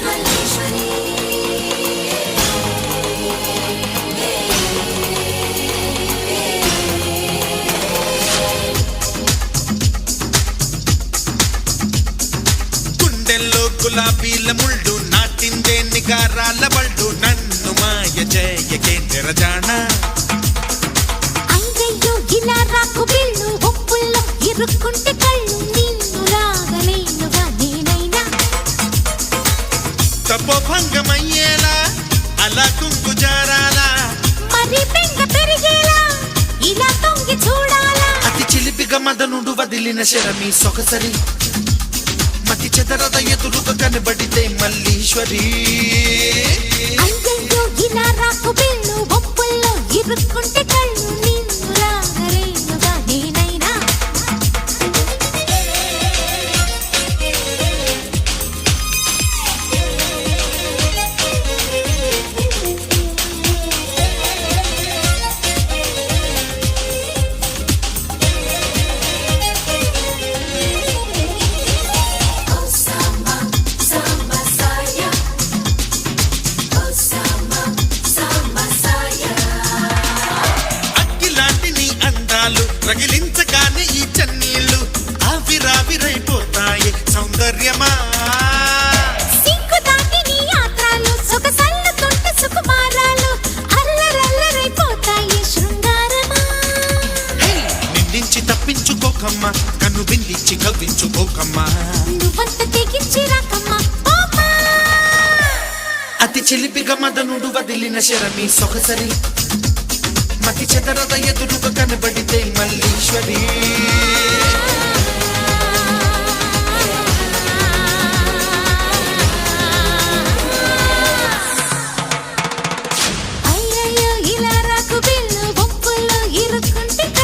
మల్లేశ్వరి గుండెల్లో గులాబీల ముళ్ళు నాటిందే నిగారాల బళ్ళు నన్ను మాయ జయకే నిరజాణ అయ్యయ్యో ఇలా రాకు బిళ్ళు ఒప్పుల్లో ఇరుక్కుంటే కళ్ళు నిన్ను లాగలేనుగా నేనైనా తపోభంగమయ్యేలా అలా కుంకు జారాలా మరి బెంగ పెరిగేలా ఇలా తొంగి చూడాలా అతి చిలిపిగా మదనుడు వదిలిన శరమి సొగసరి మతి చెదరద ఎదురుగా కనబడితే మల్లీశ్వరి అయ్యయ్యో ఇలా రాకు బిళ్ళు ఒప్పుల్లో ఇరుక్కుంటే కళ్ళు నిన్ను లాగలేనుగా నేనైనా అగ్గిలాంటి నీ అందాలు రగిలించగానే ఈ చన్నీళ్ళు ఆవిరావిరైపోతాయి సౌందర్యమా సిగ్గు దాటి నీ యాత్రలు సొగసల్లుతుంటే సుకుమారాలు అల్లరల్లరైపోతాయి శృంగారమా నిందించి తప్పించుకోకమ్మా కన్ను బిందించి కవ్వించుకోకమ్మా నువ్వంత తెగించి రాకమ్మా పాపా అతి చిలిపిగా మదనుడు వదిలిన శరమి సొగసరి మతి చెదరద ఎదురుగా కనబడితే మల్లీశ్వరి